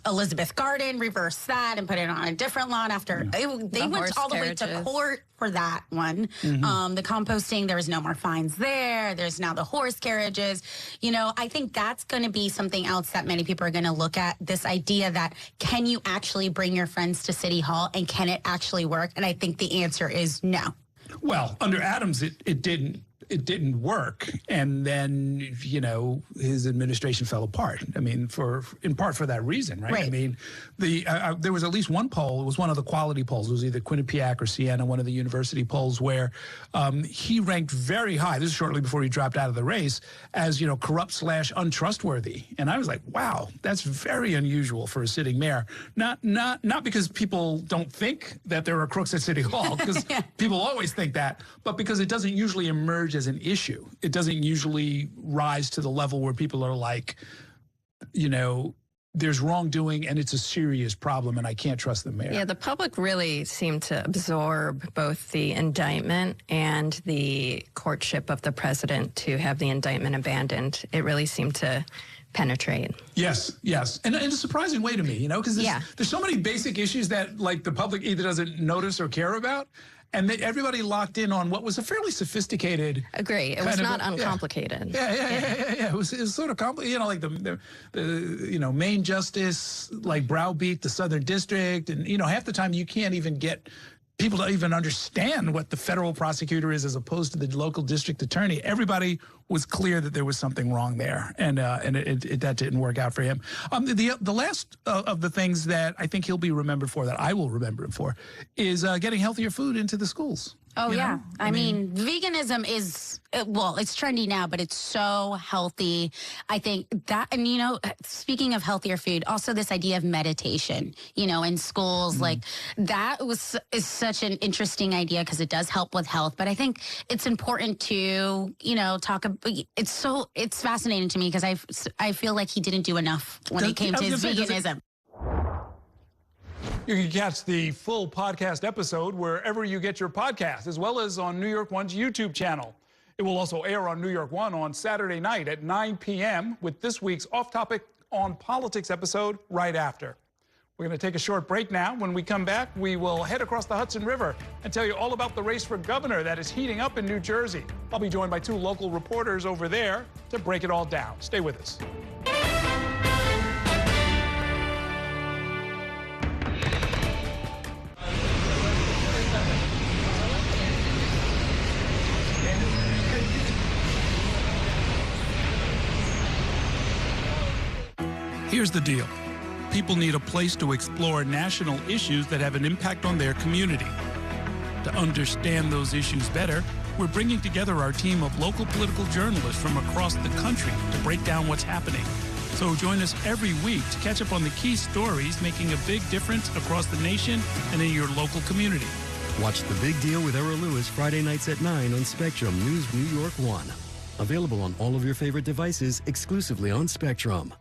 Elizabeth Garden, reversed that and put it on a different lot after they went all the way to court for that one. The composting, there was no more fines there. There's now the horse carriages. I think that's going to be something else that many people are going to look at, this idea that can you actually bring your friends to City Hall and can it actually work? And I think the answer is no. Well, under Adams, it didn't. It didn't work, and then his administration fell apart. I mean, in part for that reason, right? I mean, there was at least one poll. It was one of the quality polls. It was either Quinnipiac or Siena, one of the university polls, where he ranked very high. This is shortly before he dropped out of the race, as corrupt / untrustworthy. And I was like, wow, that's very unusual for a sitting mayor. Not because people don't think that there are crooks at City Hall, because people always think that, but because it doesn't usually emerge as an issue. It doesn't usually rise to the level where people are like, there's wrongdoing and it's a serious problem and I can't trust the mayor. Yeah, the public really seemed to absorb both the indictment and the courtship of the president to have the indictment abandoned. It really seemed to penetrate. Yes. And in a surprising way to me, because there's so many basic issues that the public either doesn't notice or care about. And everybody locked in on what was a fairly sophisticated. Agree. It was not uncomplicated. Yeah. It was sort of complicated. The Maine justice browbeat the Southern District, and half the time you can't even get people to even understand what the federal prosecutor is as opposed to the local district attorney. Everybody was clear that there was something wrong there, and that didn't work out for him. The last of the things that I think he'll be remembered for, that I will remember him for, is getting healthier food into the schools. Oh, yeah. I mean, veganism is, it's trendy now, but it's so healthy. I think that, and, speaking of healthier food, also this idea of meditation, in schools, that is such an interesting idea because it does help with health. But I think it's important to, talk about, it's fascinating to me because I feel like he didn't do enough when it came to his veganism. You can catch the full podcast episode wherever you get your podcast, as well as on New York One's YouTube channel. It will also air on New York One on Saturday night at 9 p.m. with this week's Off Topic on Politics episode right after. We're going to take a short break now. When we come back, we will head across the Hudson River and tell you all about the race for governor that is heating up in New Jersey. I'll be joined by 2 local reporters over there to break it all down. Stay with us. Here's the deal. People need a place to explore national issues that have an impact on their community. To understand those issues better, we're bringing together our team of local political journalists from across the country to break down what's happening. So join us every week to catch up on the key stories making a big difference across the nation and in your local community. Watch The Big Deal with Errol Lewis Friday nights at 9 on Spectrum News New York 1. Available on all of your favorite devices exclusively on Spectrum.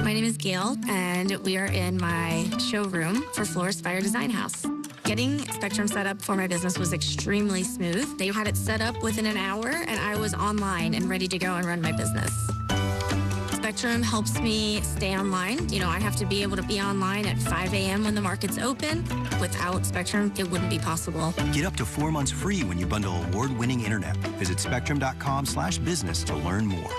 My name is Gail, and we are in my showroom for Floor's Fire Design House. Getting Spectrum set up for my business was extremely smooth. They had it set up within an hour, and I was online and ready to go and run my business. Spectrum helps me stay online. You know, I have to be able to be online at 5 a.m. when the market's open. Without Spectrum, it wouldn't be possible. Get up to 4 months free when you bundle award-winning internet. Visit spectrum.com/business to learn more.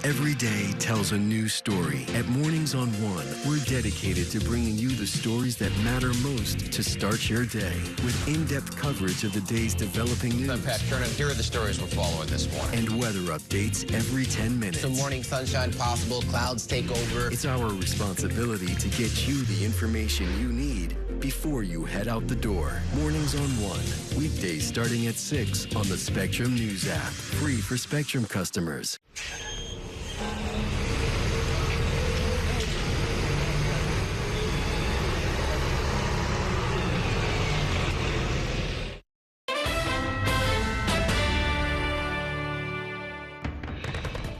Every day tells a new story. At Mornings on One, we're dedicated to bringing you the stories that matter most to start your day with in-depth coverage of the day's developing news. I'm Pat Kernan. Here are the stories we're following this morning. And weather updates every 10 minutes. Some morning sunshine possible, clouds take over. It's our responsibility to get you the information you need before you head out the door. Mornings on One, weekdays starting at 6 on the Spectrum News app. Free for Spectrum customers.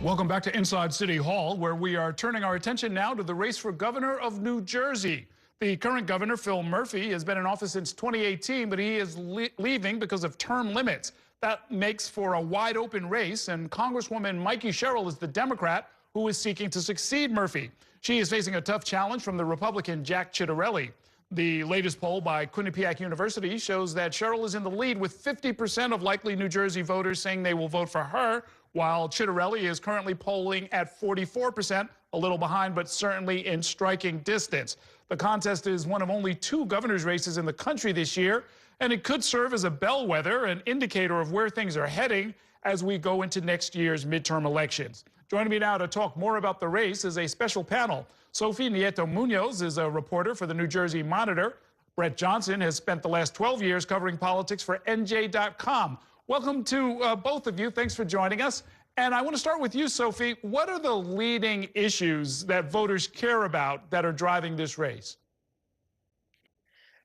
Welcome back to Inside City Hall, where we are turning our attention now to the race for governor of New Jersey. The current governor, Phil Murphy, has been in office since 2018, but he is leaving because of term limits. That makes for a wide open race, and Congresswoman Mikey Sherrill is the Democrat who is seeking to succeed Murphy. She is facing a tough challenge from the Republican Jack Ciattarelli. The latest poll by Quinnipiac University shows that Sherrill is in the lead with 50% of likely New Jersey voters saying they will vote for her, while Ciattarelli is currently polling at 44%, a little behind, but certainly in striking distance. The contest is one of only 2 governor's races in the country this year, and it could serve as a bellwether, an indicator of where things are heading as we go into next year's midterm elections. Joining me now to talk more about the race is a special panel. Sophie Nieto Munoz is a reporter for the New Jersey Monitor. Brett Johnson has spent the last 12 years covering politics for NJ.com. Welcome to both of you. Thanks for joining us. And I want to start with you, Sophie. What are the leading issues that voters care about that are driving this race?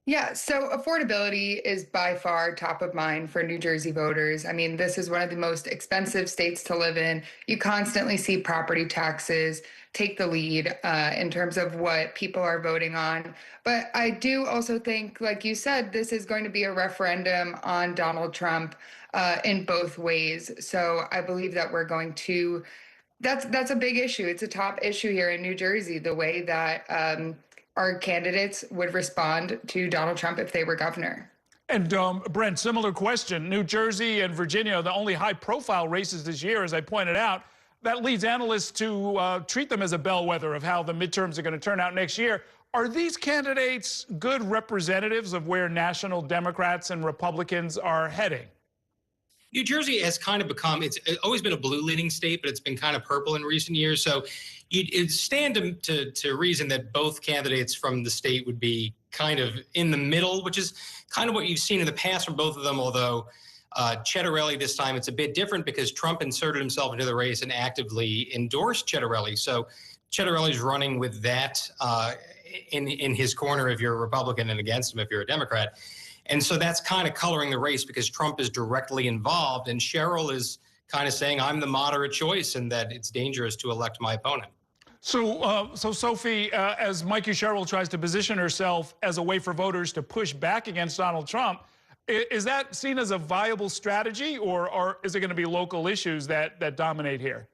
Yeah, so affordability is by far top of mind for New Jersey voters. I mean, this is one of the most expensive states to live in. You constantly see property taxes take the lead in terms of what people are voting on. But I do also think, like you said, this is going to be a referendum on Donald Trump in both ways. So I believe that we're going to, that's a big issue. It's a top issue here in New Jersey, the way that our candidates would respond to Donald Trump if they were governor. And Brent, similar question. New Jersey and Virginia, the only high-profile races this year, as I pointed out. That leads analysts to treat them as a bellwether of how the midterms are going to turn out next year. Are these candidates good representatives of where national Democrats and Republicans are heading? New Jersey has kind of become, it's always been a blue-leaning state, but it's been kind of purple in recent years. So you'd stand to reason that both candidates from the state would be kind of in the middle, which is kind of what you've seen in the past from both of them, although Ciattarelli this time, it's a bit different because Trump inserted himself into the race and actively endorsed Ciattarelli. So Ciattarelli's running with that in his corner if you're a Republican and against him if you're a Democrat. And so that's kind of coloring the race because Trump is directly involved, and Sherrill is kind of saying, I'm the moderate choice and that it's dangerous to elect my opponent. So Sophie, as Mikey Sherrill tries to position herself as a way for voters to push back against Donald Trump, is that seen as a viable strategy, or is it going to be local issues that dominate here?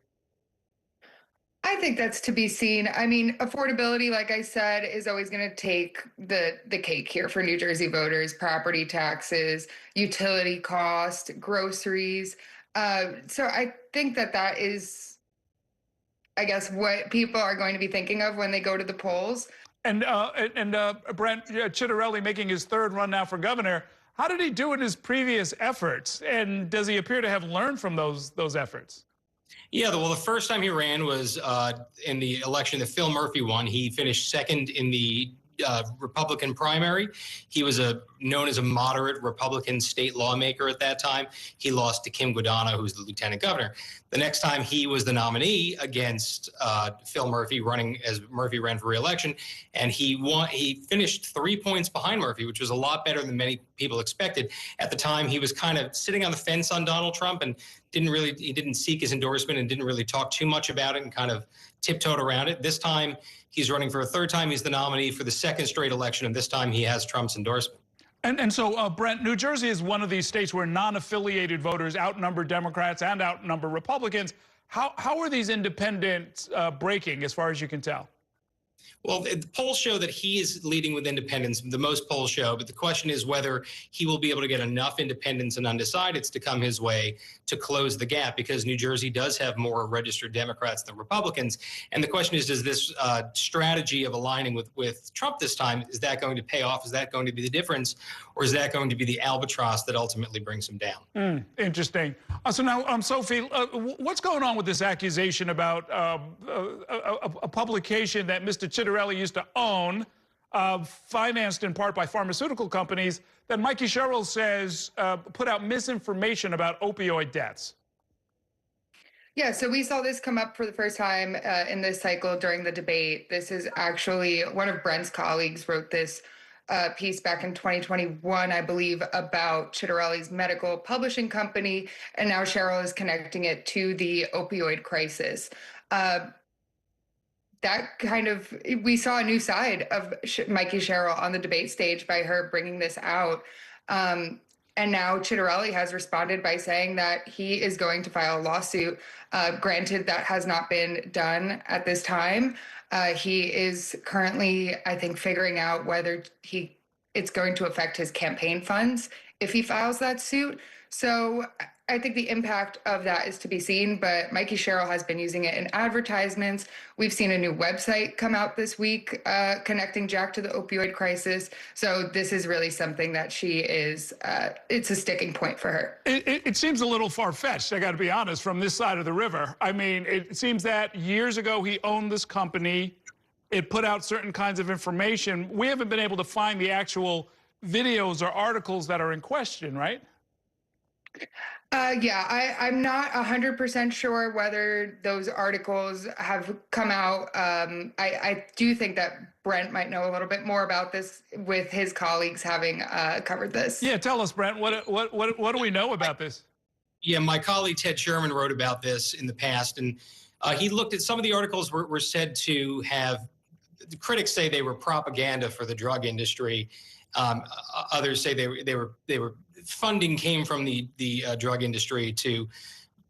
I think that's to be seen. I mean, affordability, like I said, is always going to take the cake here for New Jersey voters. Property taxes, utility cost, groceries. So I think that is, I guess, what people are going to be thinking of when they go to the polls. And Brent Chitterelli making his third run now for governor. How did he do in his previous efforts? And does he appear to have learned from those efforts? Yeah, well, the first time he ran was in the election that Phil Murphy won. He finished second in the Republican primary. He was known as a moderate Republican state lawmaker at that time. He lost to Kim Guadagno, who's the lieutenant governor. The next time he was the nominee against Phil Murphy, running as Murphy ran for re-election, and he won. He finished 3 points behind Murphy, which was a lot better than many people expected. At the time, he was kind of sitting on the fence on Donald Trump and he didn't seek his endorsement and didn't really talk too much about it and kind of tiptoed around it. This time, he's running for a third time. He's the nominee for the second straight election, and this time he has Trump's endorsement. And so, Brent, New Jersey is one of these states where non-affiliated voters outnumber Democrats and outnumber Republicans. How are these independents breaking, as far as you can tell? Well, the polls show that he is leading with independents, the most polls show, but the question is whether he will be able to get enough independents and undecideds to come his way to close the gap, because New Jersey does have more registered Democrats than Republicans. And the question is, does this strategy of aligning with Trump this time, is that going to pay off? Is that going to be the difference? Or is that going to be the albatross that ultimately brings him down? Interesting. So now, Sophie, what's going on with this accusation about a publication that Mr. Chitterelli used to own, financed in part by pharmaceutical companies, that Mikey Sherrill says put out misinformation about opioid deaths? Yeah, so we saw this come up for the first time in this cycle during the debate. This is actually one of Brent's colleagues wrote this piece back in 2021, I believe, about Chitterelli's medical publishing company, and now Sherrill is connecting it to the opioid crisis. That kind of, we saw a new side of Mikey Sherrill on the debate stage by her bringing this out. And now Chitterelli has responded by saying that he is going to file a lawsuit. Granted, that has not been done at this time. He is currently, I think, figuring out whether it's going to affect his campaign funds if he files that suit. So I think the impact of that is to be seen, but Mikey Sherrill has been using it in advertisements. We've seen a new website come out this week connecting Jack to the opioid crisis. So this is really something that she is, it's a sticking point for her. It seems a little far-fetched, I got to be honest, from this side of the river. I mean, it seems that years ago he owned this company. It put out certain kinds of information. We haven't been able to find the actual videos or articles that are in question, right? Yeah, I'm not 100% sure whether those articles have come out. I do think that Brent might know a little bit more about this with his colleagues having covered this. Yeah, tell us, Brent, what do we know about this? Yeah, my colleague Ted Sherman wrote about this in the past, and he looked at some of the articles were said to have, the critics say they were propaganda for the drug industry. Others say they were funding came from the drug industry to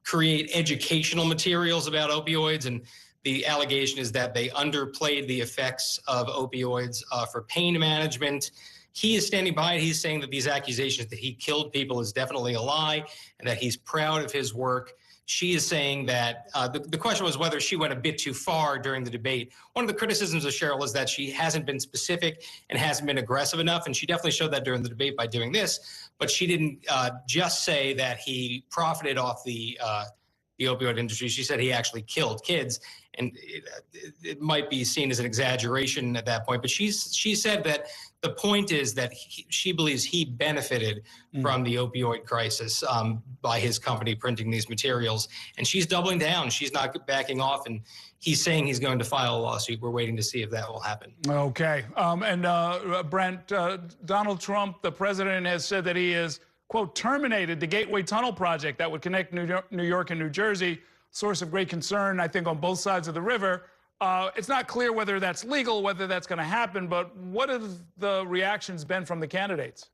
create educational materials about opioids, and the allegation is that they underplayed the effects of opioids for pain management. He is standing by it. He's saying that these accusations that he killed people is definitely a lie and that he's proud of his work. She is saying that the question was whether she went a bit too far during the debate. One of the criticisms of Sherrill is that she hasn't been specific and hasn't been aggressive enough, and she definitely showed that during the debate by doing this. But she didn't just say that he profited off the opioid industry. She said he actually killed kids, and it might be seen as an exaggeration at that point. But she said that the point is that she believes he benefited from the opioid crisis by his company printing these materials, and she's doubling down. She's not backing off, and he's saying he's going to file a lawsuit. We're waiting to see if that will happen. Okay. Brent, Donald Trump, the president, has said that he has, quote, terminated the Gateway Tunnel project that would connect New York and New Jersey. Source of great concern, I think, on both sides of the river. It's not clear whether that's legal, whether that's going to happen, but what have the reactions been from the candidates?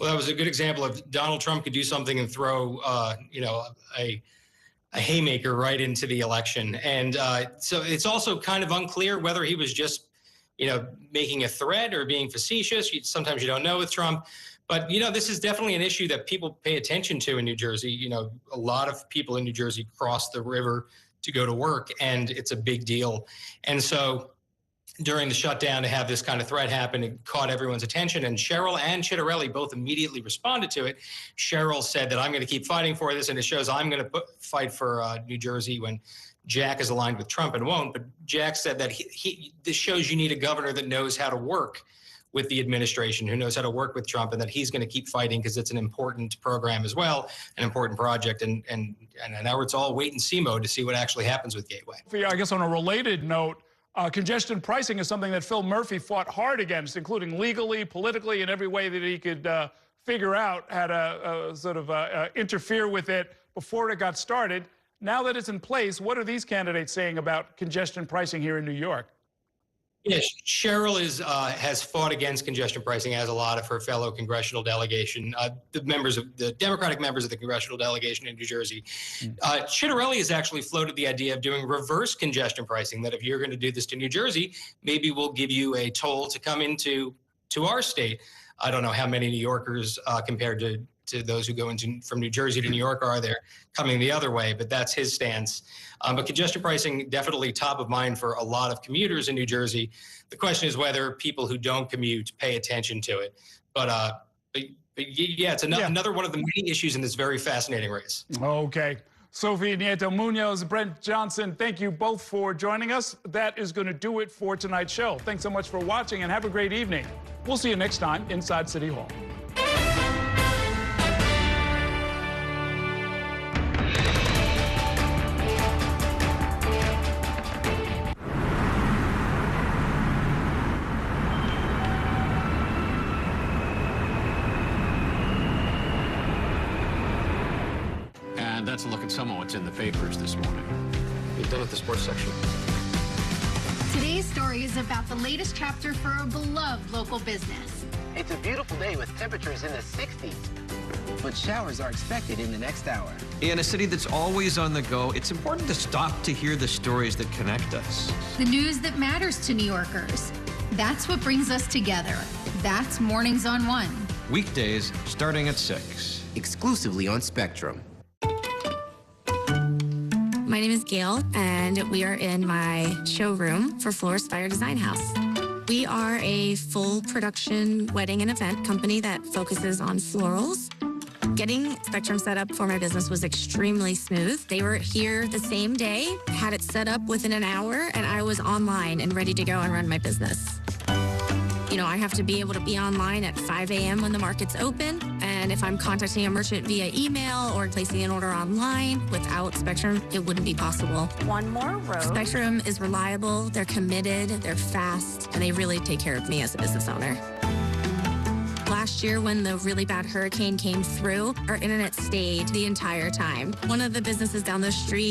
Well, that was a good example of Donald Trump could do something and throw, a haymaker right into the election. And so it's also kind of unclear whether he was just, making a threat or being facetious. Sometimes you don't know with Trump. But, this is definitely an issue that people pay attention to in New Jersey. A lot of people in New Jersey cross the river to go to work, and it's a big deal. And so during the shutdown, to have this kind of threat happen, it caught everyone's attention. And Cheryl and Chitterelli both immediately responded to it. Cheryl said that I'm going to keep fighting for this, and it shows I'm going to fight for New Jersey when Jack is aligned with Trump and won't. But Jack said that this shows you need a governor that knows how to work with the administration, who knows how to work with Trump, and that he's going to keep fighting because it's an important program as well, an important project. And now it's all wait and see mode to see what actually happens with Gateway. I guess on a related note, congestion pricing is something that Phil Murphy fought hard against, including legally, politically, in every way that he could figure out how to sort of interfere with it before it got started. Now that it's in place, what are these candidates saying about congestion pricing here in New York? Yes, Cheryl has fought against congestion pricing, as a lot of her fellow congressional delegation, the Democratic members of the congressional delegation in New Jersey. Chitterelli has actually floated the idea of doing reverse congestion pricing, that if you're going to do this to New Jersey, maybe we'll give you a toll to come into our state. I don't know how many New Yorkers compared to those who go from New Jersey to New York are there coming the other way, but that's his stance. But congestion pricing, definitely top of mind for a lot of commuters in New Jersey. The question is whether people who don't commute pay attention to it. But yeah, it's another one of the many issues in this very fascinating race. Okay. Sophie Nieto Munoz, Brent Johnson, thank you both for joining us. That is going to do it for tonight's show. Thanks so much for watching, and have a great evening. We'll see you next time inside City Hall. That's a look at some of what's in the papers this morning. We've done with the sports section. Today's story is about the latest chapter for a beloved local business. It's a beautiful day with temperatures in the 60s, but showers are expected in the next hour. In a city that's always on the go, it's important to stop to hear the stories that connect us. The news that matters to New Yorkers. That's what brings us together. That's Mornings on One. Weekdays starting at 6. Exclusively on Spectrum. My name is Gail, and we are in my showroom for Flora Spire Design House. We are a full production wedding and event company that focuses on florals. Getting Spectrum set up for my business was extremely smooth. They were here the same day, had it set up within an hour, and I was online and ready to go and run my business. I have to be able to be online at 5 a.m. when the market's open. And if I'm contacting a merchant via email or placing an order online, without Spectrum, it wouldn't be possible. One more row. Spectrum is reliable, they're committed, they're fast, and they really take care of me as a business owner. Last year, when the really bad hurricane came through, our internet stayed the entire time. One of the businesses down the street